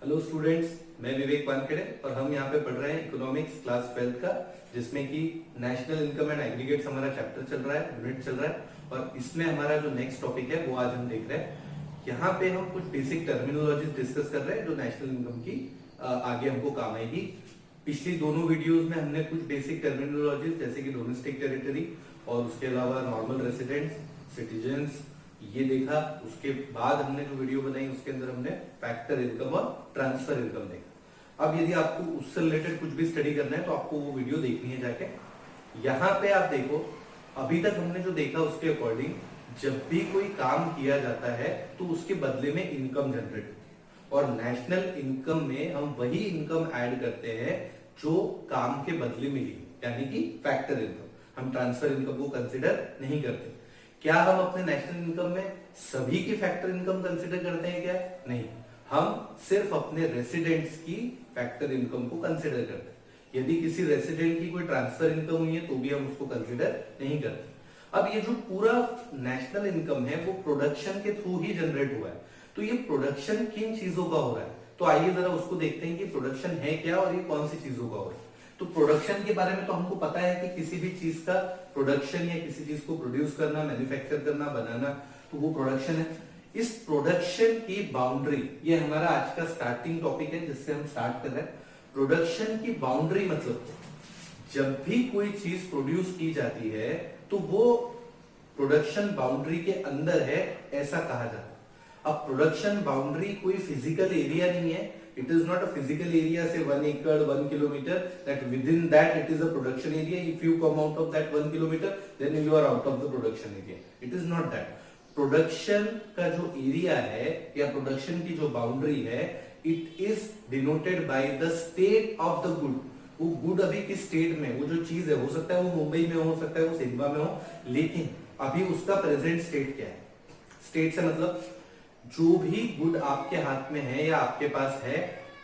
Hello students, मैं विवेक वानखेड़े और हम यहाँ पे पढ़ रहे हैं इकोनॉमिक्स क्लास 12 का, जिसमें कि नेशनल इनकम एंड एग्रीगेट्स हमारा चैप्टर चल रहा है, यूनिट चल रहा है। और इसमें हमारा जो नेक्स्ट टॉपिक है वो आज हम देख रहे हैं। यहाँ पे हम कुछ बेसिक टर्मिनोलॉजीज डिस्कस कर रहे हैं जो नेशनल इनकम की आगे हमको काम आएगी। पिछली दोनों वीडियोज में हमने कुछ बेसिक टर्मिनोलॉजीज जैसे कि डोमेस्टिक टेरिटरी और उसके अलावा नॉर्मल रेसिडेंट्स, सिटीजन्स ये देखा। उसके बाद हमने जो वीडियो बनाई उसके अंदर हमने फैक्टर इनकम और ट्रांसफर इनकम देखा। अब यदि आपको उससे रिलेटेड कुछ भी स्टडी करना है तो आपको वो वीडियो देखनी है जाके। यहाँ पे आप देखो, अभी तक हमने जो देखा उसके अकॉर्डिंग जब भी कोई काम किया जाता है तो उसके बदले में इनकम जनरेट होती है, और नेशनल इनकम में हम वही इनकम ऐड करते हैं जो काम के बदले मिली, यानी कि फैक्टर इनकम। हम ट्रांसफर इनकम को कंसिडर नहीं करते। क्या हम अपने नेशनल इनकम में सभी की फैक्टर इनकम कंसिडर करते हैं? क्या नहीं, हम सिर्फ अपने रेसिडेंट्स की फैक्टर इनकम को कंसिडर करते हैं। यदि किसी रेसिडेंट की कोई ट्रांसफर इनकम हुई है तो भी हम उसको कंसिडर नहीं करते। अब ये जो पूरा नेशनल इनकम है वो प्रोडक्शन के थ्रू ही जनरेट हुआ है, तो ये प्रोडक्शन किन चीजों का हो रहा है? तो आइए जरा उसको देखते हैं कि प्रोडक्शन है क्या और ये कौन सी चीजों का हो रहा है। तो प्रोडक्शन के बारे में तो हमको पता है कि किसी भी चीज का प्रोडक्शन या किसी चीज को प्रोड्यूस करना, मैन्युफैक्चर करना, बनाना, तो वो प्रोडक्शन है। इस प्रोडक्शन की बाउंड्री, ये हमारा आज का स्टार्टिंग टॉपिक है जिससे हम स्टार्ट कर रहे हैं। प्रोडक्शन की बाउंड्री मतलब जब भी कोई चीज प्रोड्यूस की जाती है तो वो प्रोडक्शन बाउंड्री के अंदर है, ऐसा कहा जाता है। अब प्रोडक्शन बाउंड्री कोई फिजिकल एरिया नहीं है। It is not a physical area, say 1 acre, 1 kilometer, that within that it is a production area. If you come out of that 1 kilometer, then you are out of the production area. It is not that. Production का जो area है या production की जो boundary है, it is denoted by the state of the good. वो good अभी किस state में, वो जो चीज है, हो सकता है वो मुंबई में हो सकता है वो सिनेमा में हो, लेकिन अभी उसका present state क्या है? State से मतलब जो भी गुड आपके हाथ में है या आपके पास है,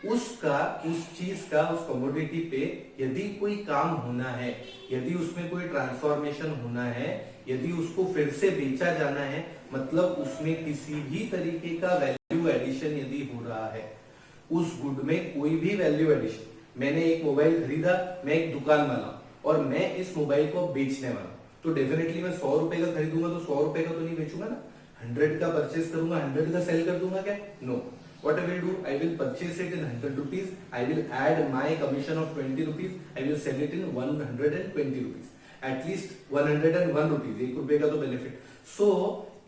उसका, उस चीज का, उस कमोडिटी पे यदि कोई काम होना है, यदि उसमें कोई ट्रांसफॉर्मेशन होना है, यदि उसको फिर से बेचा जाना है, मतलब उसमें किसी भी तरीके का वैल्यू एडिशन यदि हो रहा है, उस गुड में कोई भी वैल्यू एडिशन, मैंने एक मोबाइल खरीदा, मैं एक दुकान वाला हूं और मैं इस मोबाइल को बेचने वाला हूं, तो डेफिनेटली मैं 100 रुपए का खरीदूंगा तो 100 रुपए का तो नहीं बेचूंगा ना। 100 का परचेस करूंगा, 100 का सेल कर दूंगा क्या? No. What I will do, I will purchase it in 100 rupees. I will add my commission of 20 rupees. I will sell it in 120 rupees. At least 101 rupees. 1 रुपए का तो बेनिफिट। So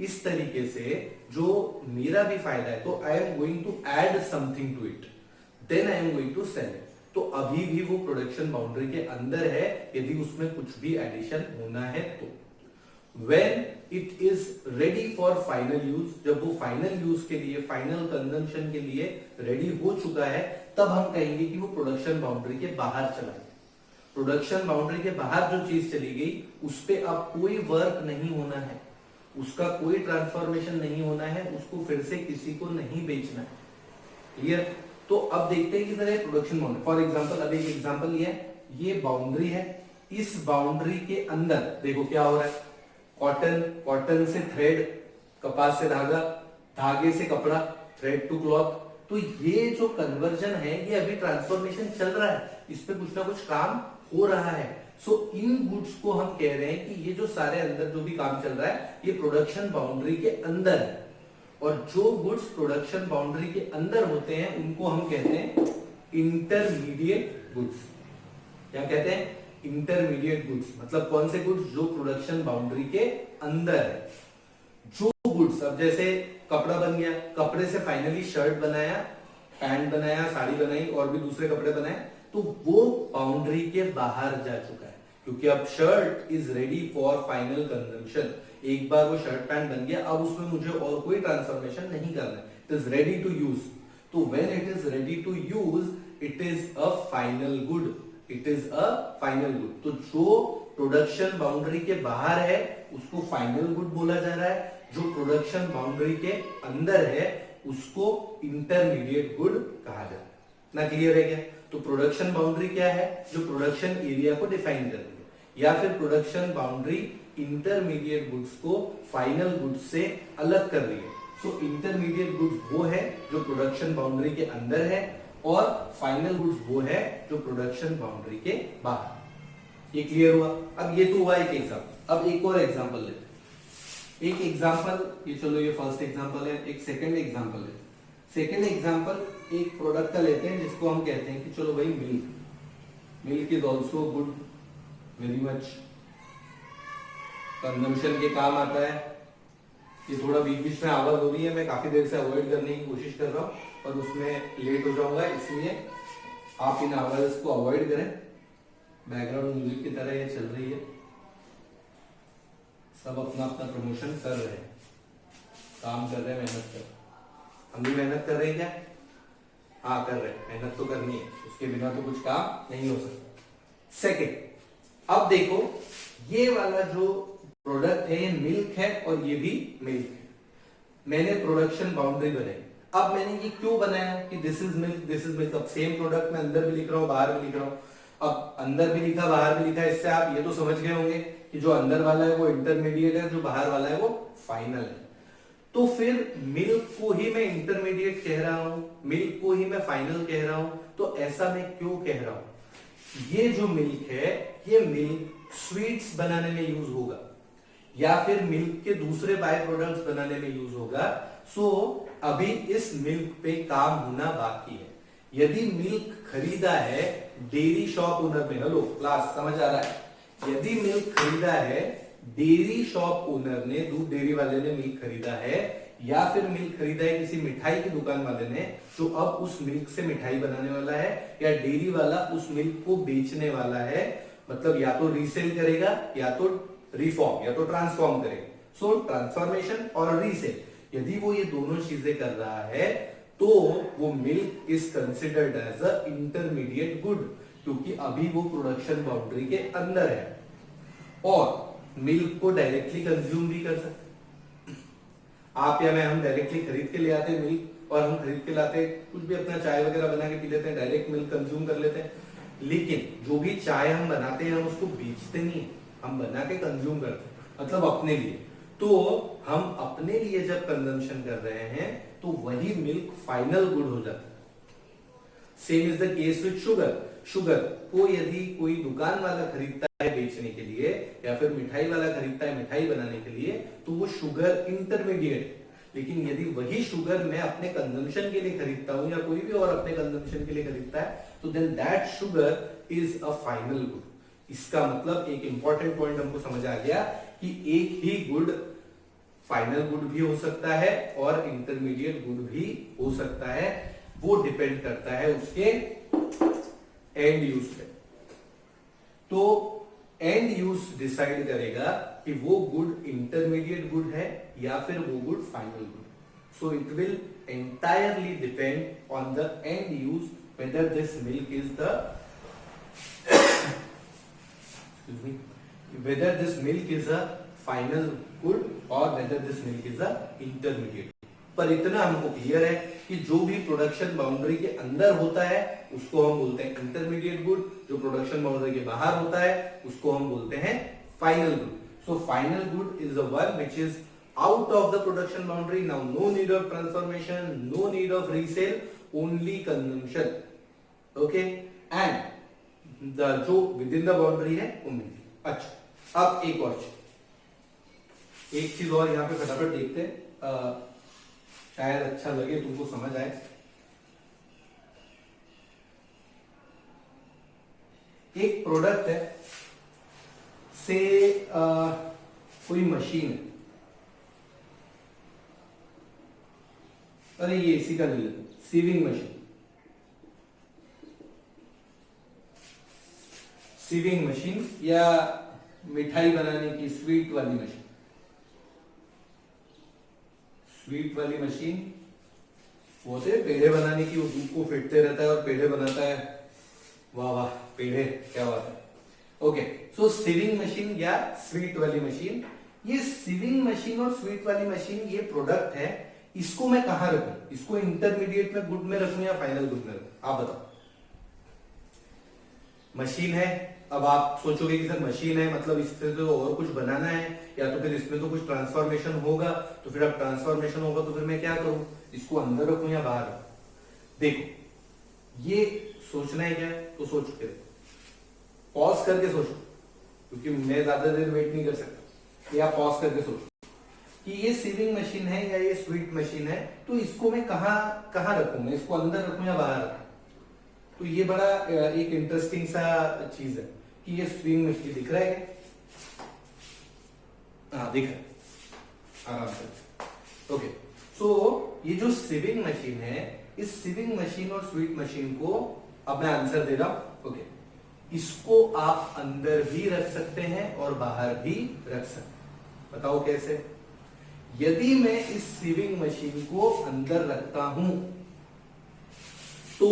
इस तरीके से जो मेरा भी फायदा है, तो I am going to add something to it. Then I am going to sell it. तो अभी भी वो प्रोडक्शन बाउंड्री के अंदर है, यदि उसमें कुछ भी एडिशन होना है तो। When it is ready for final use, जब वो फाइनल यूज के लिए, फाइनल कंजम्पशन के लिए रेडी हो चुका है, तब हम कहेंगे कि वो प्रोडक्शन बाउंड्री के बाहर चला गया। प्रोडक्शन बाउंड्री के बाहर जो चीज चली गई उस पे अब कोई वर्क नहीं होना है, उसका कोई ट्रांसफॉर्मेशन नहीं होना है, उसको फिर से किसी को नहीं बेचना है। क्लियर? तो अब देखते हैं कि sir production boundary, for example, अब एक एग्जांपल ये बाउंड्री है। इस बाउंड्री के अंदर देखो क्या हो रहा है। कॉटन से थ्रेड, कपास से धागा, धागे से कपड़ा, थ्रेड टू क्लॉथ। तो ये जो कन्वर्जन है ये अभी ट्रांसफॉर्मेशन चल रहा है, इस पे कुछ ना कुछ काम हो रहा है। सो इन गुड्स को हम कह रहे हैं कि ये जो सारे अंदर जो भी काम चल रहा है ये प्रोडक्शन बाउंड्री के अंदर है, और जो गुड्स प्रोडक्शन बाउंड्री के अंदर होते हैं उनको हम कहते हैं इंटरमीडिएट गुड्स। क्या कहते हैं? Intermediate goods. मतलब कौन से गुड्स? जो प्रोडक्शन बाउंड्री के अंदर है। जो गुड्स, अब जैसे कपड़ा बन गया, कपड़े से फाइनली शर्ट बनाया, पैंट बनाया, साड़ी बनाई और भी दूसरे कपड़े बनाए, तो वो बाउंड्री के बाहर जा चुका है, क्योंकि अब shirt is ready for final consumption. एक बार वो शर्ट पैंट बन गया, अब उसमें मुझे और कोई ट्रांसफॉर्मेशन नहीं करना है, it is ready to use. तो when it is ready to use, it is a final good, it is a final good. तो जो प्रोडक्शन बाउंड्री के बाहर है उसको फाइनल गुड बोला जा रहा है, जो प्रोडक्शन बाउंड्री के अंदर है उसको इंटरमीडिएट गुड कहा जा रहा है। ना क्लियर है क्या? तो प्रोडक्शन बाउंड्री क्या है? जो प्रोडक्शन एरिया को डिफाइन करती है, या फिर प्रोडक्शन बाउंड्री इंटरमीडिएट गुड्स को फाइनल गुड्स से अलग कर रही है। सो इंटरमीडिएट गुड्स वो है जो प्रोडक्शन बाउंड्री के अंदर है और फाइनल गुड्स वो है जो प्रोडक्शन बाउंड्री के बाहर। ये क्लियर हुआ? अब ये तो हुआ एक एग्जाम्पल। अब एक और एग्जाम्पल लेते हैं। एक एग्जाम्पल, ये चलो ये फर्स्ट एग्जाम्पल है, एक सेकंड एग्जाम्पल है। सेकंड एग्जाम्पल एक प्रोडक्ट का लेते हैं जिसको हम कहते हैं कि चलो भाई milk is also good, very much consumption के काम आता है। ये थोड़ा बीच बीच में आवाज हो रही है, मैं काफी देर से अवॉइड करने की कोशिश कर रहा हूँ और उसमें लेट हो जाऊंगा, इसलिए आप इन आवाज को अवॉइड करें। बैकग्राउंड म्यूजिक की तरह ये चल रही है, सब अपना अपना प्रमोशन कर रहे हैं, काम कर रहे हैं, मेहनत कर रहे हैं। हम भी मेहनत कर रहे हैं क्या? हाँ कर रहे हैं, मेहनत तो करनी है, उसके बिना तो कुछ काम नहीं हो सकता। सेकंड, अब देखो ये वाला जो प्रोडक्ट है ये मिल्क है और ये भी मिल्क है। मैंने प्रोडक्शन बाउंड्री बनाई। अब मैंने ये क्यों बनाया कि this is milk, this is milk. अब सेम प्रोडक्ट में अंदर भी लिख रहा हूँ, बाहर भी लिख रहा हूँ। अब अंदर भी लिखा, बाहर भी लिखा, इससे आप ये तो समझ गए होंगे कि जो अंदर वाला है वो इंटरमीडिएट है, जो बाहर वाला है वो फाइनल है। तो फिर मिल्क को ही मैं इंटरमीडिएट कह रहा हूं, मिल्क को ही मैं फाइनल कह रहा हूं, तो ऐसा मैं क्यों कह रहा हूं? ये जो मिल्क है ये मिल्क स्वीट्स बनाने में यूज होगा या फिर मिल्क के दूसरे बाय प्रोडक्ट्स बनाने में यूज होगा। सो अभी इस मिल्क पे काम होना बाकी है। यदि मिल्क खरीदा है डेयरी शॉप ओनर ने, हेलो क्लास समझ आ रहा है? यदि मिल्क खरीदा है डेयरी शॉप ओनर ने, दूध डेयरी वाले ने मिल्क खरीदा है, या फिर मिल्क खरीदा है किसी मिठाई की दुकान वाले ने जो अब उस मिल्क से मिठाई बनाने वाला है, या डेयरी वाला उस मिल्क को बेचने वाला है, मतलब या तो रीसेल करेगा या तो रिफॉर्म या तो ट्रांसफॉर्म करेगा। सो ट्रांसफॉर्मेशन और रीसेल, यदि वो ये दोनों चीजें कर रहा है तो वो milk is considered as a intermediate good, क्योंकि अभी वो प्रोडक्शन बाउंड्री के अंदर है। और मिल्क को डायरेक्टली कंज्यूम भी कर सकते, आप या मैं, हम डायरेक्टली खरीद के ले आते हैं मिल्क और हम खरीद के लाते कुछ भी अपना चाय वगैरह बना के पी लेते हैं, डायरेक्ट मिल्क कंज्यूम कर लेते हैं। लेकिन जो भी चाय हम बनाते हैं हम उसको बेचते नहीं है, हम बना के कंज्यूम करते हैं, मतलब अपने लिए। तो हम अपने लिए जब कंजम्पशन कर रहे हैं तो वही मिल्क फाइनल गुड हो जाता है। Same is the case with sugar. Sugar को यदि कोई दुकान वाला खरीदता है बेचने के लिए या फिर मिठाई वाला खरीदता है मिठाई बनाने के लिए, तो वो शुगर इंटरमीडिएट है। लेकिन यदि वही शुगर मैं अपने कंजम्पशन के लिए खरीदता हूं या कोई भी और अपने कंजम्पशन के लिए खरीदता है, तो then that sugar is a final good. इसका मतलब एक इंपॉर्टेंट पॉइंट हमको समझ आ गया कि एक ही गुड फाइनल गुड भी हो सकता है और इंटरमीडिएट गुड भी हो सकता है। वो डिपेंड करता है उसके एंड यूज पे। तो एंड यूज डिसाइड करेगा कि वो गुड इंटरमीडिएट गुड है या फिर वो good final good. So it will entirely depend on the end use whether this milk is the whether this milk is a final good or whether this milk is a intermediate। पर इतना हमको clear है कि जो भी production boundary के अंदर होता है उसको हम बोलते हैं इंटरमीडिएट गुड, जो प्रोडक्शन बाउंड्री के बाहर होता है उसको हम बोलते हैं final good. So final good is the one which is out of the production boundary. Now no need of transformation, no need of resale, only consumption, okay, and the जो with in the boundary है वो मिलती। अच्छा, अब एक और चीज और यहाँ पे फटाफट देखते हैं, शायद अच्छा लगे तुमको, समझ आए। एक प्रोडक्ट है से कोई मशीन है, अरे ये इसी का ले लेते, सीविंग मशीन। सीविंग मशीन या मिठाई बनाने की स्वीट वाली मशीन। स्वीट वाली मशीन वो होते पेड़े बनाने की, वो दूध को फेंटते रहता है और पेड़े बनाता है। वाह वाह, पेड़े, क्या बात है। ओके, सो सीविंग मशीन या स्वीट वाली मशीन। ये सीविंग मशीन और स्वीट वाली मशीन ये प्रोडक्ट है, इसको मैं कहां रखूं? इसको इंटरमीडिएट में गुड में रखूं या फाइनल गुड में रखूं? आप बताओ। मशीन है, अब आप सोचोगे कि सर मशीन है मतलब इससे तो और कुछ बनाना है या तो फिर इसमें तो कुछ ट्रांसफॉर्मेशन होगा, तो फिर अब ट्रांसफॉर्मेशन होगा तो फिर मैं क्या करूं, इसको अंदर रखूं या बाहर रखूं। देखो ये सोचना है क्या, तो सोच के पॉज करके सोचो, क्योंकि मैं ज्यादा देर वेट नहीं कर सकता। या पॉज करके सोचो कि ये सीविंग मशीन है या ये स्वीट मशीन है, तो इसको मैं कहां कहां रखूं, मैं इसको अंदर रखूं या बाहर रखूं। तो ये बड़ा एक इंटरेस्टिंग सा चीज है कि ये स्विंग मशीन दिख रहा है क्या? हाँ दिख रहा है आराम से। ओके, सो ये जो सीविंग मशीन है, इस सीविंग मशीन और स्वीट मशीन को अब मैं आंसर दे रहा हूं। ओके, इसको आप अंदर भी रख सकते हैं और बाहर भी रख सकते हैं। बताओ कैसे? यदि मैं इस सीविंग मशीन को अंदर रखता हूं तो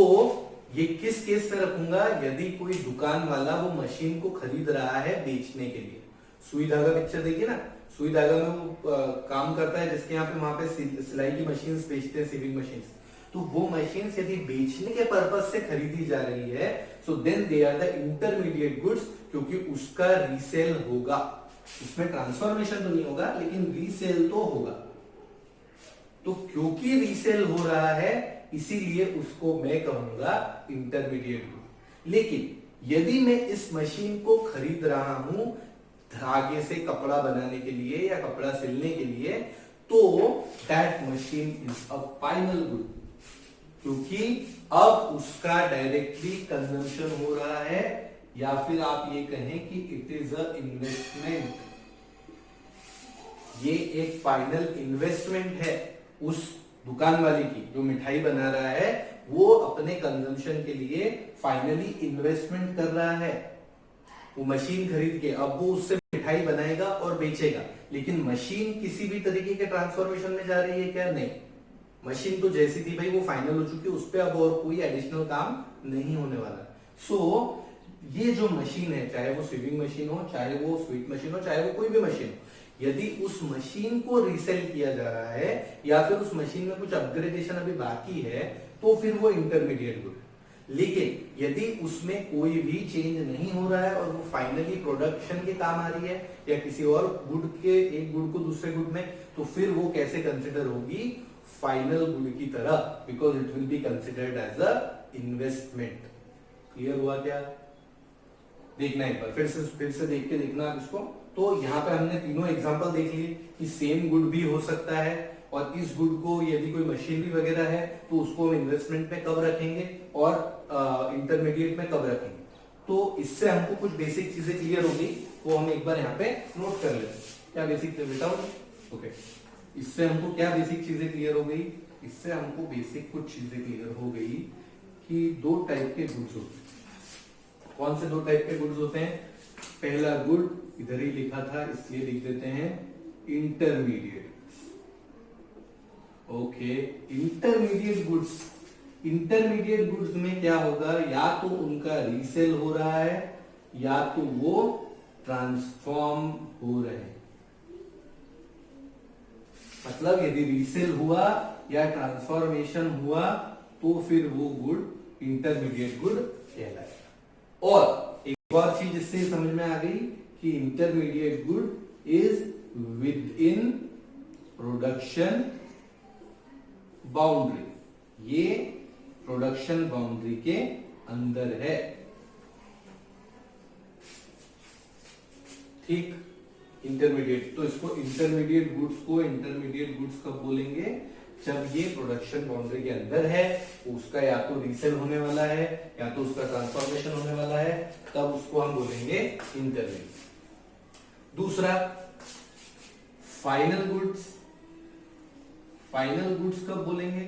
ये किस केस में रखूंगा, यदि कोई दुकान वाला वो मशीन को खरीद रहा है बेचने के लिए। सुई धागा पिक्चर देखिए ना, सुई धागा में वो काम करता है जिसके यहाँ पे वहां पे सिलाई की मशीन बेचते हैं, सीविंग मशीन। तो वो मशीन यदि बेचने के पर्पज से खरीदी जा रही है, so then they are the intermediate goods, क्योंकि उसका रीसेल होगा। उसमें ट्रांसफॉर्मेशन तो नहीं होगा लेकिन रीसेल तो होगा। तो क्योंकि रीसेल हो रहा है इसीलिए उसको मैं कहूंगा इंटरमीडिएट गुड। लेकिन यदि मैं इस मशीन को खरीद रहा हूं धागे से कपड़ा बनाने के लिए या कपड़ा सिलने के लिए, तो that machine is a final good, क्योंकि अब उसका डायरेक्टली कंजम्पशन हो रहा है, या फिर आप ये कहें कि इट इज अ इन्वेस्टमेंट। ये एक फाइनल इन्वेस्टमेंट है उस दुकान वाले की, जो मिठाई बना रहा है वो अपने कंजम्पशन के लिए फाइनली इन्वेस्टमेंट कर रहा है। वो मशीन खरीद के अब वो उससे मिठाई बनाएगा और बेचेगा, लेकिन मशीन किसी भी तरीके के ट्रांसफॉर्मेशन में जा रही है क्या? नहीं। मशीन तो जैसी थी भाई वो फाइनल हो चुकी है, उस पर अब और कोई एडिशनल काम नहीं होने वाला। सो ये जो मशीन है, चाहे वो स्वीपिंग मशीन हो, चाहे वो स्वीट मशीन हो, चाहे वो कोई भी मशीन हो, यदि उस मशीन को रीसेल किया जा रहा है या फिर उस मशीन में कुछ अपग्रेडेशन अभी बाकी है, तो फिर वो इंटरमीडिएट गुड। लेकिन यदि उसमें कोई भी चेंज नहीं हो रहा है और वो फाइनली प्रोडक्शन के काम आ रही है या किसी और गुड के, एक गुड को दूसरे गुड में, तो फिर वो कैसे कंसिडर होगी? फाइनल गुड की तरह, because it will be considered as a investment. Clear हुआ क्या? देखना एक बार फिर से देख के देखना आप इसको। तो यहाँ पे हमने तीनों एग्जांपल देख लिए कि सेम गुड भी हो सकता है, और इस गुड को यदि कोई मशीनरी वगैरह है तो उसको हम इन्वेस्टमेंट में कब रखेंगे और इंटरमीडिएट में कब रखेंगे। तो इससे हमको कुछ बेसिक चीजें क्लियर होगी, वो हम एक बार यहाँ पे नोट कर लेते हैं। क्या बेसिक बताओ? ओके, इससे हमको क्या बेसिक चीजें क्लियर हो गई? इससे हमको बेसिक कुछ चीजें क्लियर हो गई कि दो टाइप के गुड्स होते हैं। कौन से दो टाइप के गुड्स होते हैं? पहला गुड इधर ही लिखा था इसलिए लिख देते हैं intermediate. Okay, intermediate goods. Intermediate goods में क्या होगा? या तो उनका रीसेल हो रहा है या तो वो ट्रांसफॉर्म हो रहे हैं। मतलब यदि रीसेल हुआ या ट्रांसफॉर्मेशन हुआ तो फिर वो गुड इंटरमीडिएट गुड कहलाएगा। और एक और चीज इससे समझ में आ गई कि intermediate good is with in production boundary. ये प्रोडक्शन बाउंड्री के अंदर है। ठीक, इंटरमीडिएट। तो इसको इंटरमीडिएट गुड्स कब बोलेंगे? जब ये प्रोडक्शन बाउंड्री के अंदर है, उसका या तो रीसेल होने वाला है या तो उसका ट्रांसफॉर्मेशन होने वाला है, तब उसको हम बोलेंगे इंटरमीडिएट। दूसरा, फाइनल गुड्स। फाइनल गुड्स कब बोलेंगे?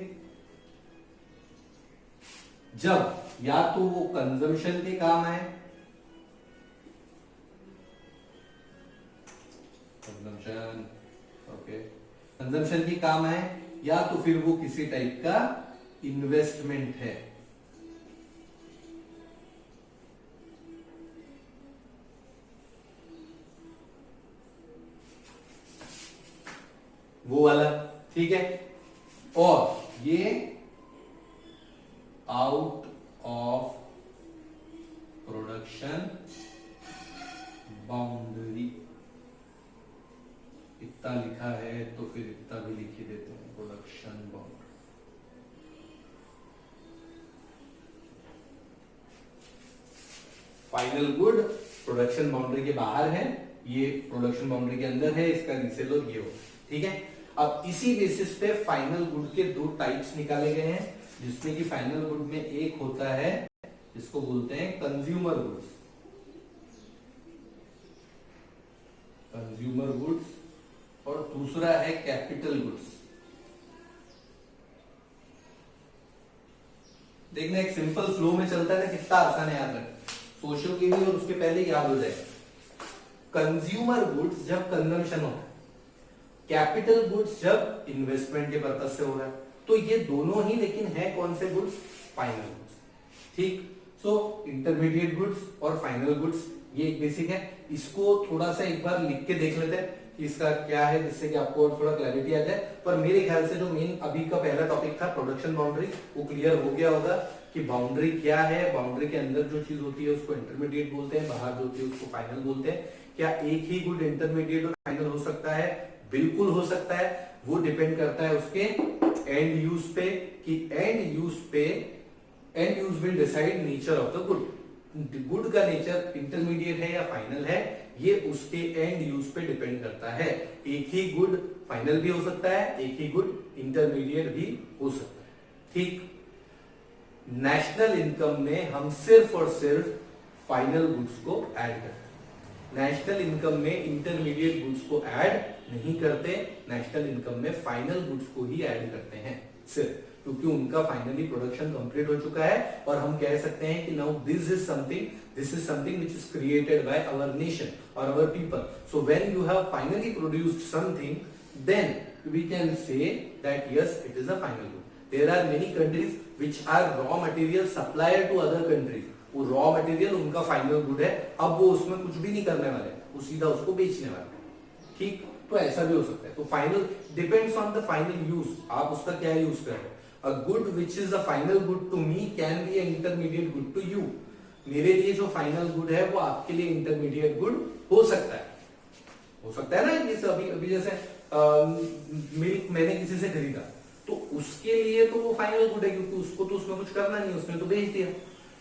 जब या तो वो कंजम्पशन के काम आए, कंजम्पशन, ओके, कंजम्पशन के काम आए, या तो फिर वो किसी टाइप का इन्वेस्टमेंट है। वो वाला, ठीक है। और ये आउट ऑफ प्रोडक्शन बाउंड्री, इतना लिखा है तो फिर इतना भी लिख ही देते हैं, production boundary. Final good production boundary के बाहर है, ये प्रोडक्शन बाउंड्री के अंदर है, इसका रीसेलर ये हो, ठीक है। अब इसी बेसिस पे फाइनल गुड के दो टाइप्स निकाले गए हैं, जिसमें कि फाइनल गुड में एक होता है जिसको बोलते हैं कंज्यूमर गुड्स, कंज्यूमर गुड्स, और दूसरा है कैपिटल गुड्स। देखना एक सिंपल फ्लो में चलता है ना, कितना आसान है याद रखना, सोशल के भी और उसके पहले याद हो जाए। कंज्यूमर गुड्स जब कंजम्पशन होता है, कैपिटल गुड्स जब इन्वेस्टमेंट के पर्पज से हो रहा है, तो ये दोनों ही लेकिन है कौन से गुड्स, फाइनल गुड्स, ठीक। सो इंटरमीडिएट गुड्स और फाइनल गुड्स, ये एक बेसिक है। इसको थोड़ा सा एक बार लिख के देख लेते हैं कि इसका क्या है, जिससे कि आपको और थोड़ा क्लैरिटी आ जाए। पर मेरे ख्याल से जो मेन अभी का पहला टॉपिक था प्रोडक्शन बाउंड्री, वो क्लियर हो गया होगा कि बाउंड्री क्या है, बाउंड्री के अंदर जो चीज होती है उसको इंटरमीडिएट बोलते हैं, बाहर जो होती है उसको फाइनल बोलते हैं। क्या एक ही गुड इंटरमीडिएट और फाइनल हो सकता है? बिल्कुल हो सकता है। वो डिपेंड करता है उसके एंड यूज पे, कि and use will decide nature of the good. Good का नेचर इंटरमीडिएट है या फाइनल है, ये उसके एंड यूज पे डिपेंड करता है। एक ही गुड फाइनल भी हो सकता है, एक ही गुड इंटरमीडिएट भी हो सकता है, ठीक। नेशनल इनकम में हम सिर्फ और सिर्फ फाइनल गुड्स को ऐड करते हैं, नेशनल इनकम में इंटरमीडिएट गुड्स को ऐड नहीं करते, नेशनल इनकम में फाइनल गुड्स को ही ऐड करते हैं सिर्फ, क्योंकि उनका फाइनली प्रोडक्शन कंप्लीट हो चुका है। और हम कह सकते हैं कि now this is something which is created by our nation और our people. So when you have finally produced something, then we can say that yes it is a final good. There are many countries which are raw material supplier to other countries, वो raw material उनका final good है, अब वो उसमें कुछ भी नहीं करने वाले, वो सीधा उसको बेचने वाले, ठीक। तो ऐसा भी हो सकता है। तो final depends on the final use, आप उसका क्या यूज कर रहे हो। A good which is a final good to me can be an intermediate good to you. मेरे लिए जो फाइनल गुड है वो आपके लिए इंटरमीडिएट गुड हो सकता है ना। जैसे अभी जैसे मिल्क मैंने किसी से खरीदा, तो उसके लिए तो वो फाइनल गुड है, क्योंकि उसको तो उसमें कुछ करना नहीं, उसने तो बेच दिया।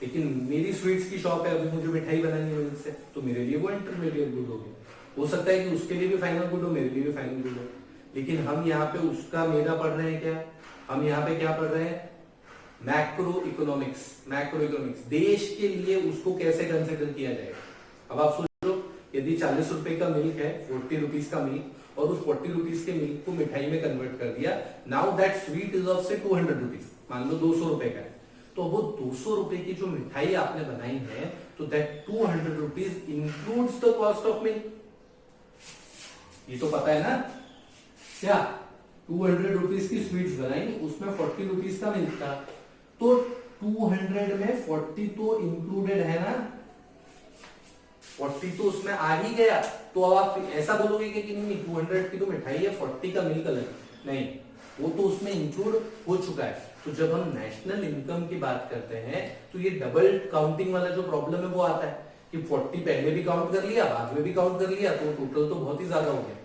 लेकिन मेरी स्वीट्स की शॉप है, अभी मुझे मिठाई बनानी है मिल्क से, तो मेरे लिए वो इंटरमीडिएट गुड हो गया। हो सकता है कि उसके लिए भी फाइनल गुड हो, मेरे लिए भी फाइनल गुड हो। लेकिन हम यहाँ पे उसका मेरा पढ़ रहे हैं, क्या हम यहाँ पे क्या पढ़ रहे हैं, मैक्रो इकोनॉमिक्स। देश के लिए उसको कैसे कंसिडर किया जाएगा। अब आप सोचो, यदि 40 रुपए का मिल्क है, 40 रुपीज का मिल्क, और उस 40 रुपीज के मिल्क को मिठाई में कन्वर्ट कर दिया, now that sweet is of से 200 रुपीज, मान लो 200 रुपए का है, तो वो 200 रुपए की जो मिठाई आपने बनाई है, तो that 200 rupees includes the cost of milk. ये तो पता है ना, क्या 200 रुपीज की स्वीट्स बनाई, उसमें 40 रुपीज का मिल्क था, तो 200 में 40 तो इंक्लूडेड है ना, 40 तो उसमें आ ही गया। तो अब आप ऐसा बोलोगे कि नहीं 200 की तो मिठाई है, 40 का मिल्क अलग, नहीं, वो तो उसमें इंक्लूड हो चुका है। तो जब हम नेशनल इनकम की बात करते हैं, तो ये डबल काउंटिंग वाला जो प्रॉब्लम है वो आता है कि 40 पहले भी काउंट कर लिया, बाद में भी काउंट कर लिया, तो टोटल तो बहुत ही ज्यादा हो गया।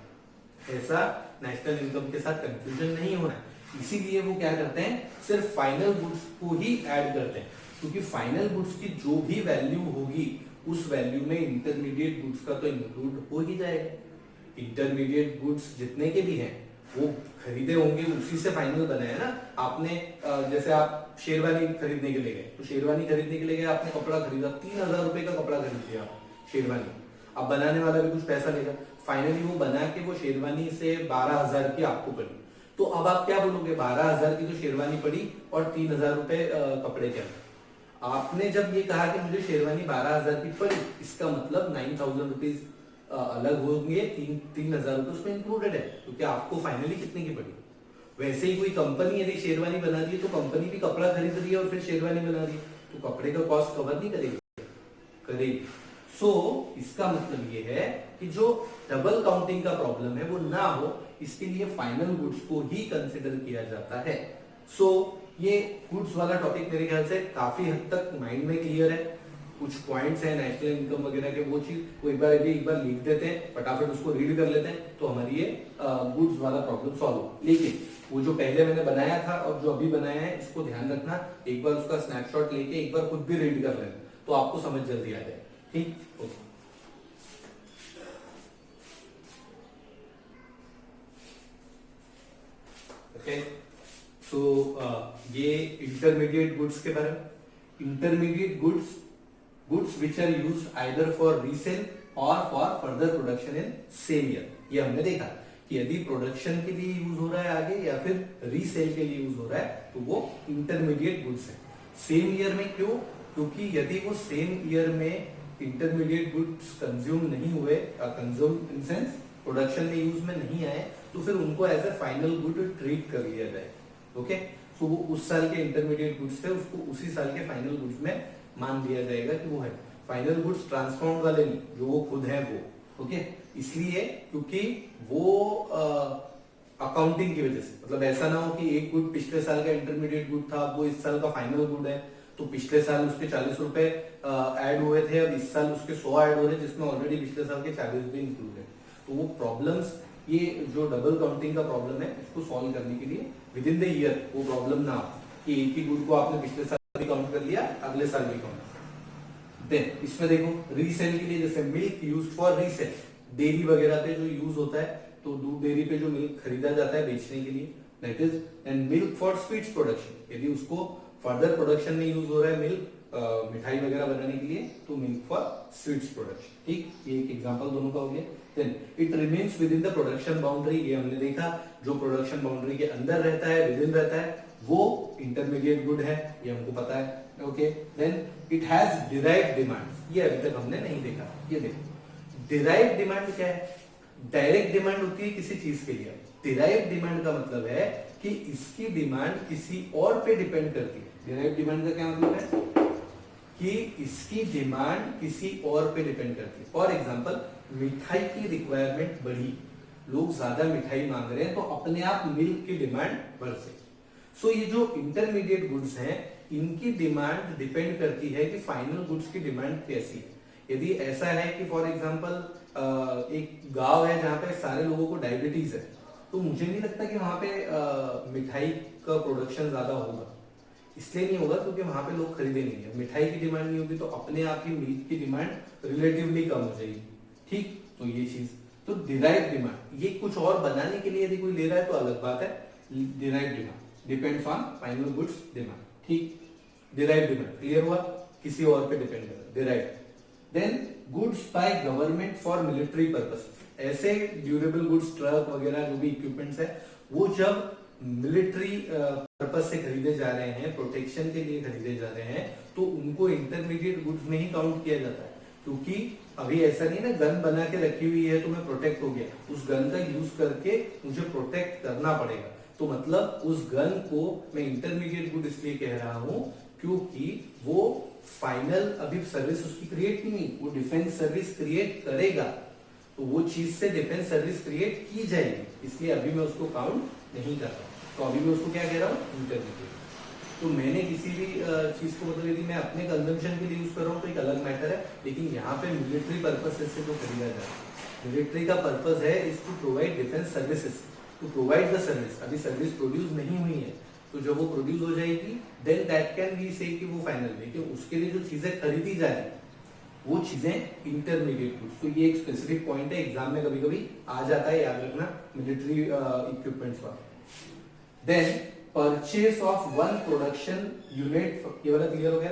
ऐसा नेशनल इनकम के साथ कंफ्यूजन नहीं होना है, इसीलिए वो क्या करते हैं, सिर्फ फाइनल गुड्स को ही ऐड करते हैं, क्योंकि फाइनल गुड्स की जो भी वैल्यू होगी उस वैल्यू में इंटरमीडिएट गुड्स का तो इंक्लूड हो ही जाएगा। इंटरमीडिएट गुड्स जितने के भी हैं वो खरीदे होंगे, उसी से फाइनल बना है ना। आपने जैसे आप शेरवानी खरीदने के लिए गए, तो शेरवानी खरीदने के लिए गए, आपने कपड़ा खरीदा, 3000 रुपए का कपड़ा खरीद लिया शेरवानी, अब बनाने वाला भी कुछ पैसा लेगा, फाइनली वो बना के वो शेरवानी से 12,000 की आपको पड़ी। तो अब आप क्या बोलोगे, 12,000 की तो शेरवानी पड़ी और 3,000 रुपए कपड़े के अंदर। आपने जब ये कहा कि मुझे शेरवानी 12,000 की पड़ी, इसका मतलब 9,000 रुपीज अलग होंगे, 3,000 रुपए उसमें इंक्लूडेड है, क्योंकि आपको फाइनली कितने की पड़ी। वैसे ही कोई कंपनी यदि शेरवानी बना रही है, तो कंपनी भी कपड़ा खरीद रही है और फिर शेरवानी बना रही है, तो कपड़े का कॉस्ट कवर नहीं करेगी। सो इसका मतलब ये है कि जो डबल काउंटिंग का प्रॉब्लम है वो ना हो, इसके लिए फाइनल गुड्स को ही कंसिडर किया जाता है। सो ये गुड्स वाला टॉपिक मेरे ख्याल से काफी हद तक माइंड में क्लियर है। कुछ पॉइंट्स हैं नेशनल इनकम वगैरह के, वो चीज वो एक बार लिख देते हैं, फटाफट उसको रीड कर लेते हैं, तो हमारी ये गुड्स वाला प्रॉब्लम सॉल्व हो। लेकिन वो जो पहले मैंने बनाया था और जो अभी बनाया है, इसको ध्यान रखना, एक बार उसका स्नैपशॉट लेके एक बार खुद भी रीड कर लेना, तो आपको समझ जल्दी आ जाए। ठीक, ओके। सो ये इंटरमीडिएट गुड्स के बारे में, intermediate goods, goods which are used either for resale और for further production in same year. ये हमने देखा कि यदि प्रोडक्शन के लिए यूज हो रहा है आगे या फिर रीसेल के लिए यूज हो रहा है, तो वो इंटरमीडिएट गुड्स है। सेम ईयर में क्यों? क्योंकि यदि वो सेम ईयर में इंटरमीडिएट गुड्स कंज्यूम नहीं हुए, कंज्यूम इन सेंस प्रोडक्शन में यूज में नहीं आए, तो फिर उनको as a final good treat कर लिया जाए। ओके, सो वो उस साल के इंटरमीडिएट गुड्स थे, उसको उसी साल के फाइनल गुड्स में मान लिया जाएगा कि वो है। फाइनल गुड्स ट्रांसफॉर्म वाले नहीं, जो वो खुद है वो। ओके, इसलिए क्योंकि वो अकाउंटिंग की वजह से, मतलब ऐसा ना हो कि एक गुड पिछले साल का इंटरमीडिएट गुड था, वो इस साल का फाइनल गुड है, तो पिछले साल उसके 40 रुपए ऐड हुए थे, अब इस साल उसके 100 ऐड हो रहे, जिसमें ऑलरेडी पिछले साल के 40 भी इंक्लूड है। तो वो प्रॉब्लम्स, ये जो डबल काउंटिंग का प्रॉब्लम है, इसको सॉल्व करने के लिए विद इन द ईयर वो प्रॉब्लम ना हो कि एक ही गुड को आपने पिछले साल भी काउंट कर लिया, अगले साल भी काउंट। देन इसमें देखो रीसेल के लिए, जैसे milk use for resale, dairy वगैरह पे जो यूज होता है, तो दूध डेयरी पे जो मिल्क खरीदा जाता है बेचने के लिए, that is, and milk for sweets production, यदि उसको फर्दर प्रोडक्शन में यूज हो रहा है मिल्क, मिठाई वगैरह बनाने के लिए, तो मिल्क फॉर स्वीट्स प्रोडक्शन। ठीक, ये एक एग्जांपल दोनों का हो गया। Then it remains within the production boundary, ये हमने देखा, जो प्रोडक्शन बाउंड्री के अंदर रहता है, विद इन रहता है, वो इंटरमीडिएट गुड है, ये हमको पता है। Okay, then it has derived demand, ये अभी तक हमने नहीं देखा। ये देखो, डिराइव्ड डिमांड क्या है? डायरेक्ट डिमांड होती है किसी चीज के लिए, डिराइव्ड डिमांड का मतलब है कि इसकी डिमांड किसी और पे डिपेंड करती है। डिराइव्ड डिमांड का क्या मतलब है? कि इसकी डिमांड किसी और पे डिपेंड करती है। फॉर एग्जांपल, मिठाई की रिक्वायरमेंट बढ़ी, लोग ज्यादा मिठाई मांग रहे हैं, तो अपने आप मिल्क की डिमांड बढ़ सकती। सो ये जो इंटरमीडिएट गुड्स हैं, इनकी डिमांड डिपेंड करती है कि फाइनल गुड्स की डिमांड कैसी है। यदि ऐसा है कि फॉर एग्जांपल एक गांव है जहां पे सारे लोगों को डायबिटीज है, तो मुझे नहीं लगता कि वहां पे मिठाई का प्रोडक्शन ज्यादा होगा। इसलिए नहीं होगा क्योंकि वहां पे लोग खरीदेंगे, मिठाई की डिमांड नहीं होगी, तो अपने आप ही मिल्क की डिमांड रिलेटिवली कम हो जाएगी। ठीक, तो ये चीज, तो डिराइव्ड डिमांड, ये कुछ और बनाने के लिए यदि कोई ले रहा है तो अलग बात है। Derived demand depends on final goods demand. ठीक, डिराइव्ड डिमांड क्लियर हुआ, किसी और पे डिपेंड कर रहा है, derived. Then goods by government for military purpose, ऐसे ड्यूरेबल गुड्स, ट्रक वगैरह जो भी इक्विपमेंट्स है, वो जब मिलिट्री पर्पस से खरीदे जा रहे हैं, प्रोटेक्शन के लिए खरीदे जा रहे हैं, तो उनको इंटरमीडिएट गुड्स में ही काउंट किया जाता है। क्योंकि अभी ऐसा नहीं ना, गन बना के रखी हुई है तो मैं प्रोटेक्ट हो गया, उस गन का यूज करके मुझे प्रोटेक्ट करना पड़ेगा, तो मतलब उस गन को मैं इंटरमीडिएट गुड इसलिए कह रहा हूं क्योंकि वो फाइनल अभी सर्विस उसकी क्रिएट नहीं हुई, वो डिफेंस सर्विस क्रिएट करेगा, तो वो चीज से डिफेंस सर्विस क्रिएट की जाएगी, इसलिए अभी मैं उसको काउंट नहीं कर रहा। तो अभी मैं उसको क्या कह रहा हूँ? इंटरमीडिएट। तो मैंने किसी भी चीज को, मतलब यदि मैं अपने कंजम्पशन के लिए यूज कर रहा हूँ तो एक अलग मैटर है, लेकिन यहाँ पे मिलिट्री पर्पस से जो खरीदा जा रहा है, मिलिट्री का पर्पस है is to provide defence services, to provide the service. अभी सर्विस प्रोड्यूस नहीं हुई है, तो जब वो प्रोड्यूस हो जाएगी देन दैट कैन बी से कि वो फाइनल, लेकिन उसके लिए जो चीजें खरीदी जा रही वो चीजें इंटरमीडिएट गुड्स। तो ये एक स्पेसिफिक पॉइंट है, एग्जाम में कभी कभी आ जाता है, याद रखना, मिलिट्री इक्विपमेंट्स वाला। Then purchase of one production unit, ये वाला क्लियर हो गया?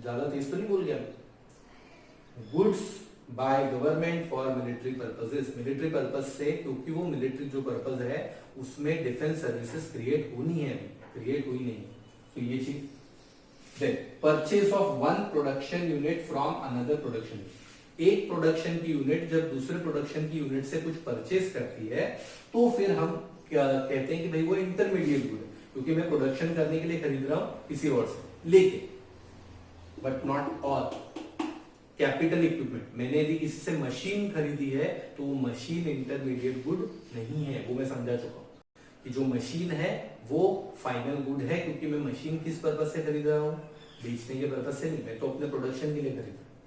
ज्यादा तेज तो नहीं बोल गया? Goods by government for military purposes, military purpose से, क्योंकि वो मिलिट्री जो पर्पस है उसमें डिफेंस सर्विसेज क्रिएट होनी है, क्रिएट हुई नहीं, तो ये चीज। Then purchase of one production unit from another production, एक प्रोडक्शन की यूनिट जब दूसरे प्रोडक्शन की यूनिट से कुछ परचेस करती है, तो फिर हम क्या कहते हैं कि भाई वो इंटरमीडिएट गुड है, क्योंकि मैं प्रोडक्शन करने के लिए खरीद रहा हूं किसी और से। लेकिन but not all capital equipment, मैंने यदि किसी से मशीन खरीदी है तो वो मशीन इंटरमीडिएट गुड नहीं है, वो मैं समझा चुका हूं कि जो मशीन है वो फाइनल गुड है, क्योंकि मैं मशीन किस पर्पस से खरीद रहा हूँ? बेचने के पर्पस से नहीं, मैं तो अपने प्रोडक्शन के लिए खरीद रहा हूँ।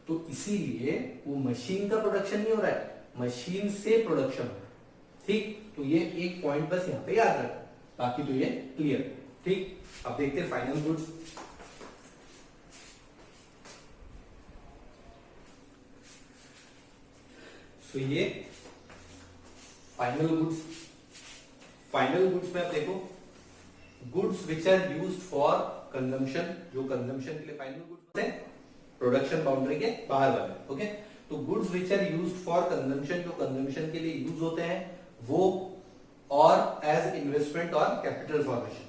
तो इसीलिए वो मशीन का प्रोडक्शन नहीं हो रहा है, मशीन से प्रोडक्शन हो रहा है। ठीक, तो ये एक पॉइंट बस यहाँ पे याद रखना, बाकी तो ये क्लियर। ठीक, अब देखते हैं फाइनल गुड्स। तो ये फाइनल गुड्स, फाइनल गुड्स में आप देखो goods which are used for consumption, जो कंजम्पशन के लिए फाइनल गुड्स है प्रोडक्शन बाउंड्री के बाहर वाले। ओके, तो goods which are used for consumption, जो कंजम्पशन के लिए यूज होते हैं वो, और एज इन्वेस्टमेंट और कैपिटल फॉर्मेशन,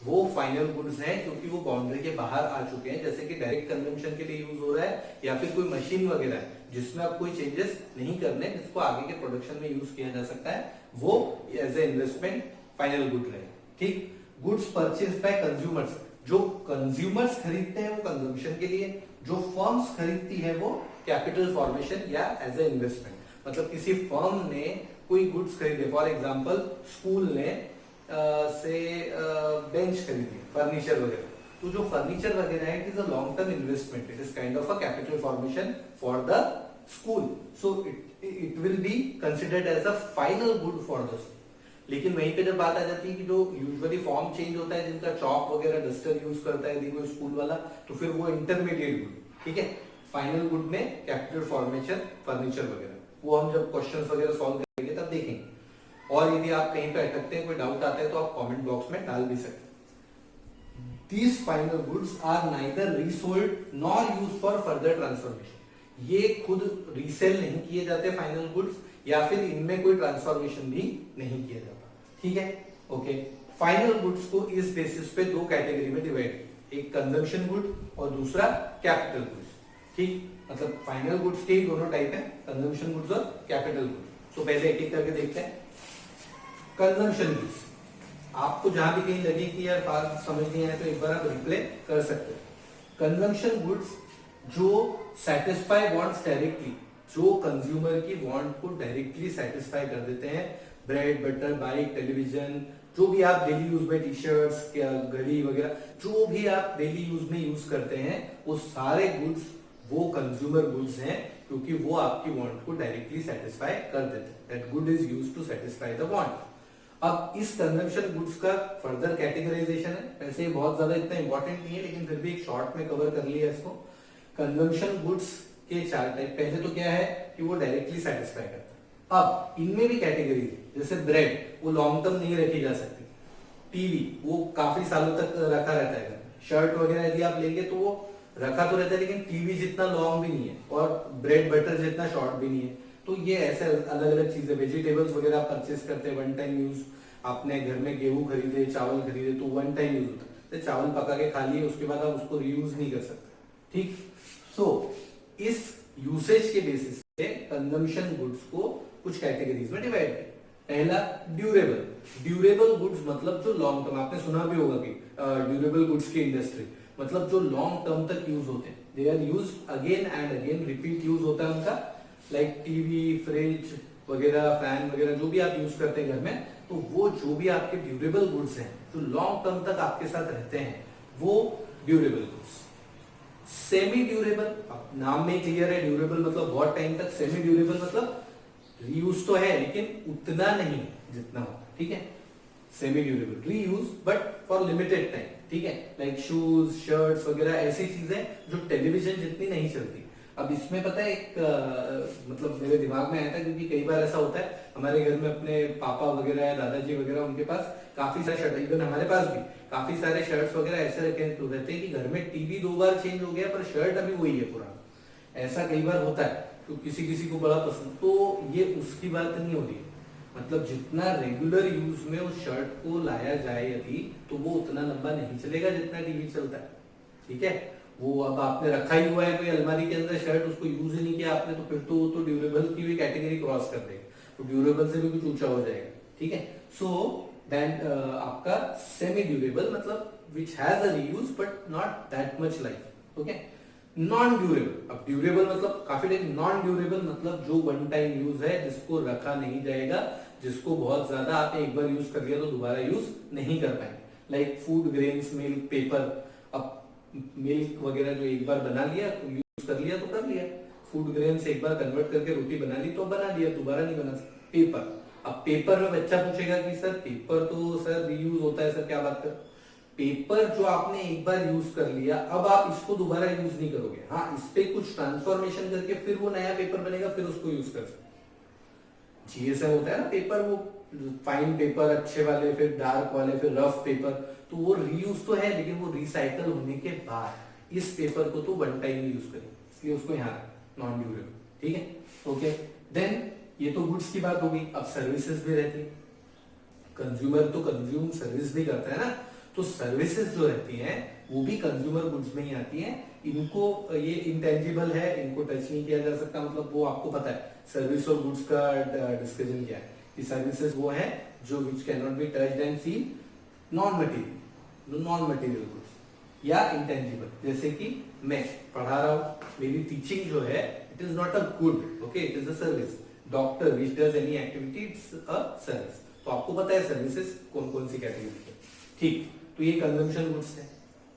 वो फाइनल गुड्स हैं क्योंकि वो बाउंड्री के बाहर आ चुके हैं। जैसे कि डायरेक्ट कंजम्पशन के लिए यूज हो रहा है या फिर कोई मशीन वगैरह है जिसमें आप कोई चेंजेस नहीं करने, जिसको आगे के प्रोडक्शन में यूज किया जा सकता है, वो as a investment final good रहे। ठीक, गुड्स परचेज बाय कंज्यूमर्स, जो कंज्यूमर्स खरीदते हैं वो कंजम्पशन के लिए, जो फर्म्स खरीदती है वो कैपिटल फॉर्मेशन या एज ए इन्वेस्टमेंट। मतलब किसी फर्म ने कोई गुड्स खरीदे, फॉर एग्जांपल स्कूल ने से बेंच खरीदी, फर्नीचर वगैरह, तो जो फर्नीचर वगैरह है it is a long term investment, it is kind of a capital formation for the school, so it will be considered as a final good for the school. लेकिन वहीं पे जब बात आ जाती है कि जो यूजुअली फॉर्म चेंज होता है, जिनका चॉक वगैरह डस्टर यूज करता है यदि कोई स्कूल वाला, तो फिर वो इंटरमीडिएट गुड। ठीक है, फाइनल गुड में कैपिटल फॉर्मेशन फर्नीचर वगैरह, वो हम जब क्वेश्चंस वगैरह सॉल्व करेंगे तब देखेंगे। और यदि आप कहीं पे अटकते हैं, कोई डाउट आता है, तो आप कमेंट बॉक्स में डाल भी सकते हैं। These final goods are neither resold nor used for further transformation। ये खुद रीसेल नहीं किए जाते फाइनल गुड्स, या फिर इनमें कोई ट्रांसफॉर्मेशन भी नहीं किया जाता। ठीक है, ओके। फाइनल गुड्स को इस बेसिस पे दो कैटेगरी में डिवाइड, एक कंजम्पशन गुड और दूसरा कैपिटल गुड्स। ठीक, मतलब फाइनल गुड्स के ही दोनों टाइप है, कंजम्पशन गुड्स और कैपिटल गुड्स। तो पहले एक एक करके देखते हैं। कंजम्पशन गुड्स, आपको जहां भी कहीं लगे कि यार बात समझ नहीं आए तो एक बार आप रिप्ले कर सकते हैं। कंजम्पशन गुड्स जो सेटिस्फाई वांट्स डायरेक्टली, जो कंज्यूमर की वांट को डायरेक्टली सेटिस्फाई कर देते हैं, ब्रेड बटर बाइक टेलीविजन, जो भी आप डेली यूज में टी शर्ट्स घड़ी वगैरह, जो भी आप डेली यूज में यूज करते हैं, वो सारे गुड्स वो कंज्यूमर गुड्स हैं, क्योंकि वो आपकी वांट को डायरेक्टली सेटिस्फाई कर देते हैं। That good is used to satisfy the want. अब इस कंजम्पशन गुड्स का फर्दर कैटेगराइजेशन है, वैसे बहुत ज्यादा इतना इंपॉर्टेंट नहीं है, लेकिन फिर भी एक शॉर्ट में कवर कर लिया इसको। कंजम्पशन गुड्स के चार टाइप, पहले तो क्या है कि वो डायरेक्टली सेटिस्फाई करता है। अब इनमें भी कैटेगरी, जैसे ब्रेड, वो लॉन्ग टर्म नहीं रखी जा सकती, टीवी वो काफी सालों तक रखा रहता है, शर्ट वगैरह यदि आप लेंगे तो वो रखा तो रहता है, लेकिन टीवी जितना लॉन्ग भी नहीं है और ब्रेड बटर जितना शॉर्ट भी नहीं है। तो ये ऐसे अलग अलग चीजें, वेजिटेबल्स वगैरह आप परचेस करते हैं, वन टाइम यूज, आपने घर में गेहूं खरीदे चावल खरीदे तो वन टाइम यूज होता है, तो चावल पका के खा लिए, उसके बाद आप उसको रीयूज नहीं कर सकते। ठीक, सो इस यूसेज के बेसिस पे कंजम्पशन गुड्स को कुछ कैटेगरीज में डिवाइड किया। पहला ड्यूरेबल, ड्यूरेबल गुड्स मतलब जो लॉन्ग टर्म, आपने सुना भी होगा कि ड्यूरेबल गुड्स की इंडस्ट्री मतलब जो लॉन्ग टर्म तक यूज होते हैं, they are use again and again, repeat use होता है उनका, लाइक टीवी फ्रिज वगैरह फैन वगैरह जो भी आप यूज करते हैं घर में, तो वो जो भी आपके ड्यूरेबल गुड्स हैं जो लॉन्ग टर्म तक आपके साथ रहते हैं, वो ड्यूरेबल गुड्स। सेमी ड्यूरेबल, नाम में क्लियर है, ड्यूरेबल मतलब बहुत टाइम तक, सेमी ड्यूरेबल मतलब रीयूज तो है लेकिन उतना नहीं जितना हो। ठीक है, semi durable, reuse but for limited time. ठीक है, लाइक शूज शर्ट्स वगैरह ऐसी चीजें जो टेलीविजन जितनी नहीं चलती। अब इसमें पता है एक मतलब मेरे दिमाग में आया था, क्योंकि कई बार ऐसा होता है हमारे घर में, अपने पापा वगैरह या दादाजी वगैरह, उनके पास काफी सारे शर्ट, इवन हमारे पास भी काफी सारे शर्ट्स वगैरह ऐसे रखे रहते हैं कि घर में टीवी 2 बार चेंज हो गया पर शर्ट अभी वही है पुराना। ऐसा कई बार होता है, तो किसी किसी को बड़ा पसंद, तो ये उसकी बात नहीं हो रही है। मतलब जितना रेगुलर यूज में उस शर्ट को लाया जाए यदि, तो वो उतना लंबा नहीं चलेगा जितना टीवी चलता है। ठीक है, वो अब आपने रखा ही हुआ है कोई अलमारी के अंदर शर्ट, उसको यूज ही नहीं किया आपने, तो फिर तो वो तो ड्यूरेबल की भी कैटेगरी क्रॉस कर देगा, तो ड्यूरेबल से भी कुछ ऊंचा हो जाएगा। ठीक है, सो देन आपका सेमी ड्यूरेबल मतलब which has a reuse but not that much life. Okay, non durable, अब ड्यूरेबल मतलब काफी टाइम, नॉन ड्यूरेबल मतलब जो वन टाइम यूज है, जिसको रखा नहीं जाएगा, जिसको बहुत ज्यादा आपने एक बार यूज कर लिया तो दोबारा यूज नहीं कर पाएंगे, like food grains, milk, paper. अब मिल्क वगैरह जो एक बार बना लिया कर लिया तो कर लिया, फूड ग्रेन से एक बार कन्वर्ट करके रोटी बना ली तो बना लिया, दोबारा नहीं बना सकते। पेपर, अब पेपर में बच्चा पूछेगा कि सर पेपर तो सर रीयूज होता है, सर क्या बात कर, पेपर जो आपने एक बार यूज कर लिया अब आप इसको दोबारा यूज नहीं करोगे। हाँ, इस पे कुछ ट्रांसफॉर्मेशन करके फिर वो नया पेपर बनेगा, फिर उसको यूज कर सकते। जीएसएम होता है ना पेपर, वो फाइन पेपर अच्छे वाले, फिर डार्क वाले, फिर रफ पेपर, तो वो रीयूज तो है लेकिन वो रिसाइकल होने के बाद इस पेपर को तो वन टाइम यूज करेंगे, इसलिए उसको यहाँ नॉन ड्यूरेबल। ठीक है, ओके। देन ये तो गुड्स की बात होगी। अब सर्विसेज भी रहती है, कंज्यूमर तो कंज्यूम सर्विस भी करता है ना, तो सर्विसेज जो रहती हैं वो भी कंज्यूमर गुड्स में ही आती हैं। इनको ये इंटेंजिबल है, इनको टच नहीं किया जा सकता, मतलब वो आपको पता है सर्विस और गुड्स का डिस्कशन क्या है कि सर्विसेज वो है जो which can not be touched and seen, non material goods या इंटेंजिबल। जैसे कि मैं पढ़ा रहा हूँ, मेरी टीचिंग जो है it is not a good, okay, it is a service. Doctor which does any activity, it's a service. तो आपको पता है सर्विसेज कौन कौन सी कैटेगरी है। ठीक, तो ये कंजम्पशन गुड्स है।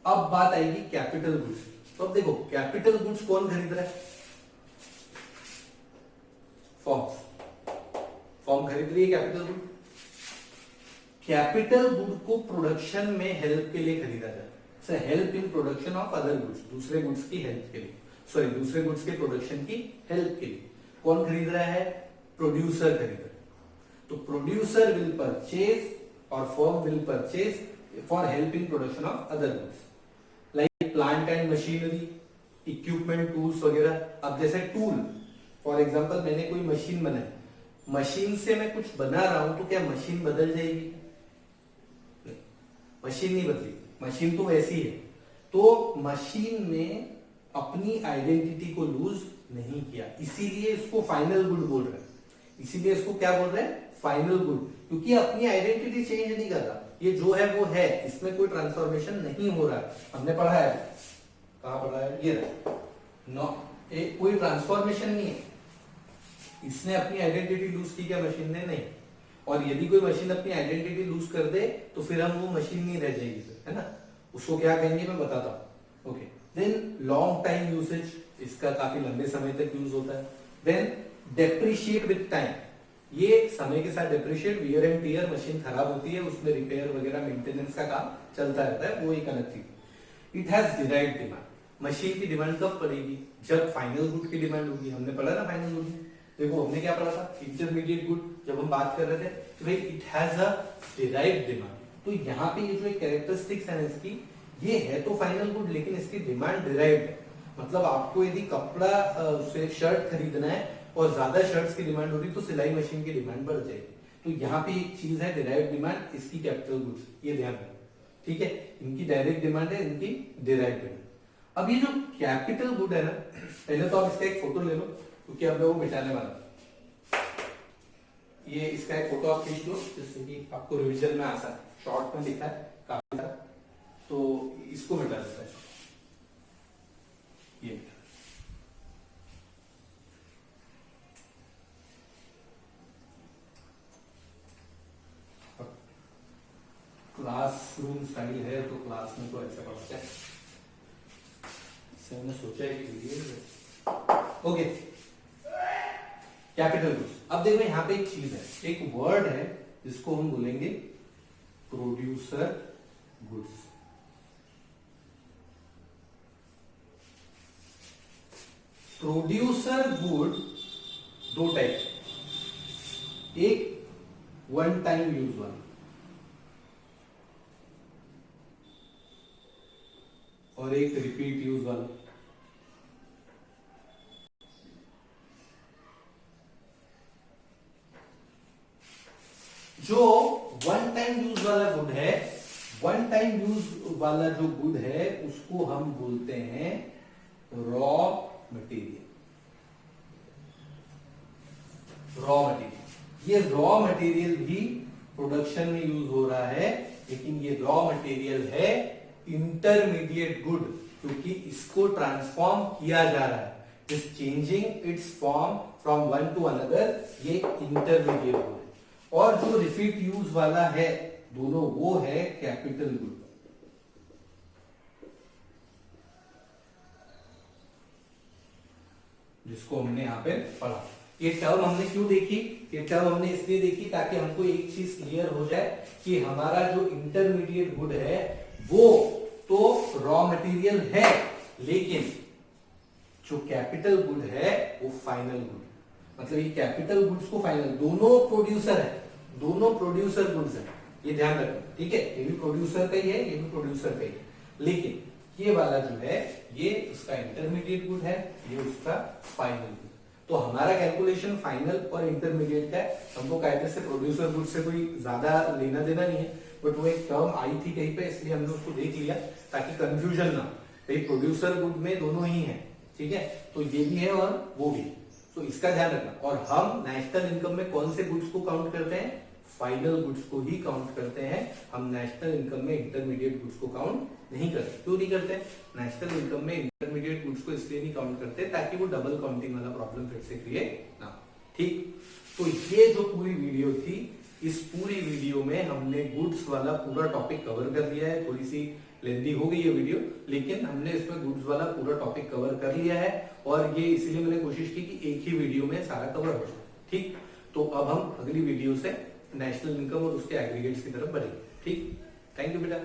अब बात आएगी कैपिटल गुड्स। तो अब देखो कैपिटल गुड्स कौन खरीद रहा है, फॉर्म खरीद रही है कैपिटल गुड। कैपिटल गुड को प्रोडक्शन में हेल्प के लिए खरीदा जाता है, help in production of other goods, दूसरे गुड्स की हेल्प के लिए, सॉरी दूसरे गुड्स के प्रोडक्शन की हेल्प के लिए। कौन खरीद रहा है, प्रोड्यूसर खरीद रहा है। तो प्रोड्यूसर विल परचेज और firm will purchase for help in production of other goods like plant and machinery, equipment, tools वगैरह। अब जैसे टूल, फॉर एग्जांपल मैंने कोई मशीन बनाई, मशीन से मैं कुछ बना रहा हूं तो क्या मशीन बदल जाएगी? नहीं, मशीन नहीं बदली, मशीन तो वैसी है। तो मशीन में अपनी आइडेंटिटी को लूज नहीं किया, इसीलिए इसको फाइनल गुड बोल रहे हैं। इसीलिए इसको क्या बोल रहे हैं, फाइनल गुड, क्योंकि अपनी आइडेंटिटी चेंज नहीं कर रहा, ये जो है वो है, इसमें कोई ट्रांसफॉर्मेशन नहीं हो रहा है। हमने पढ़ा है, कहां पढ़ा है, ये नो, कोई ट्रांसफॉर्मेशन नहीं है, इसने अपनी आइडेंटिटी लूज की क्या, मशीन ने नहीं। और यदि कोई मशीन अपनी आइडेंटिटी लूज कर दे तो फिर हम वो मशीन नहीं रह जाएगी, है ना, उसको क्या कहेंगे मैं बताता हूं। Okay, then long time usage, इसका काफी लंबे समय तक यूज होता है। देन डेप्रिशिएट विद टाइम, ये समय के साथ depreciate, wear and tear, machine खराब होती है उसमें रिपेयर वगैरह मेंटेनेंस का काम चलता रहता है, वो एक अलग चीज। It has derived demand, machine की डिमांड कब पड़ेगी, जब फाइनल गुड की डिमांड होगी। हमने पढ़ा ना फाइनल गुड, देखो हमने क्या पढ़ा था, इंटरमीडिएट गुड, जब हम बात कर रहे थे तो भाई it has a derived demand. तो यहाँ पे ये जो एक कैरेक्टरिस्टिक्स है इसकी, ये है तो फाइनल गुड लेकिन इसकी डिमांड डिराइव्ड है। मतलब आपको यदि कपड़ा से शर्ट खरीदना है और ज्यादा शर्ट्स की डिमांड हो रही तो सिलाई मशीन की डिमांड बढ़ जाएगी। तो यहाँ पे एक चीज है डिराइव्ड डिमांड, इसकी कैपिटल गुड्स, ये ध्यान रखना, ठीक है। इनकी डायरेक्ट डिमांड है, इनकी डिराइव्ड डिमांड। अब ये जो कैपिटल गुड है ना, पहले तो आप इसका एक फोटो ले लो क्योंकि अब मैं वो मिटाने वाला हूं। ये इसका एक फोटो आप खींच लो जिससे कि आपको रिविजन में आसान, शॉर्ट में लिखा है काफी सारा, तो इसको मिटा देता है, ये क्लासरूम स्टाइल है तो क्लास में तो ऐसा पढ़ता है, मैंने सोचा है कि ओके कैपिटल गुड्स। अब देखो यहाँ पे एक चीज है, एक वर्ड है जिसको हम बोलेंगे प्रोड्यूसर गुड्स। प्रोड्यूसर गुड दो टाइप, एक वन टाइम यूज वाला और एक रिपीट यूज वाला। जो वन टाइम यूज वाला गुड है, वन टाइम यूज वाला जो गुड है उसको हम बोलते हैं रॉ मटेरियल। रॉ मटेरियल, ये रॉ मटेरियल भी प्रोडक्शन में यूज हो रहा है, लेकिन ये रॉ मटेरियल है इंटरमीडिएट गुड, क्योंकि इसको ट्रांसफॉर्म किया जा रहा है, is changing it's form from one two another, ये इंटरमीडिएट गुड है। और जो रिपीट यूज वाला है दोनों, वो है कैपिटल गुड। जिसको हमने यहाँ पे पढ़ा। ये टर्म हमने क्यों देखी? ये टर्म हमने इसलिए देखी ताकि हमको एक चीज क्लियर हो जाए कि हमारा जो इंटरमीडिएट गुड है वो तो रॉ मटेरियल है, लेकिन जो कैपिटल गुड है वो फाइनल गुड, मतलब ये कैपिटल गुड्स को फाइनल, दोनों प्रोड्यूसर है, दोनों प्रोड्यूसर गुड्स है, ये ध्यान रखना, ठीक है। ये भी प्रोड्यूसर का ही है, ये भी प्रोड्यूसर का ही है, लेकिन ये वाला जो है ये उसका इंटरमीडिएट गुड है, ये उसका फाइनल गुड। तो हमारा कैलकुलेशन फाइनल और इंटरमीडिएट का है, हमको कायदे से प्रोड्यूसर गुड से कोई ज्यादा लेना देना नहीं है, बट वो एक टर्म आई थी कहीं पे, इसलिए हमने उसको देख लिया ताकि कंफ्यूजन ना, भाई प्रोड्यूसर गुड में दोनों ही है, ठीक है, तो ये भी है और वो भी, तो इसका ध्यान रखना। और हम नेशनल इनकम में कौन से गुड्स को काउंट करते हैं? फाइनल गुड्स को ही काउंट करते हैं, हम नेशनल इनकम में इंटरमीडिएट गुड्स को काउंट नहीं करते। क्यों नहीं करते? नेशनल इनकम में इंटरमीडिएट गुड्स को इसलिए नहीं काउंट करते ताकि वो डबल काउंटिंग वाला प्रॉब्लम फिर से क्रिएट ना, ठीक। तो ये जो पूरी वीडियो थी, इस पूरी वीडियो में हमने गुड्स वाला पूरा टॉपिक कवर कर लिया है। थोड़ी सी लेंथी हो गई है वीडियो, लेकिन हमने इसमें गुड्स वाला पूरा टॉपिक कवर कर लिया है, और ये इसीलिए मैंने कोशिश की कि एक ही वीडियो में सारा कवर हो जाए, ठीक। तो अब हम अगली वीडियो से नेशनल इनकम और उसके एग्रीगेट्स की तरफ बढ़ेंगे, ठीक। थैंक यू बेटा।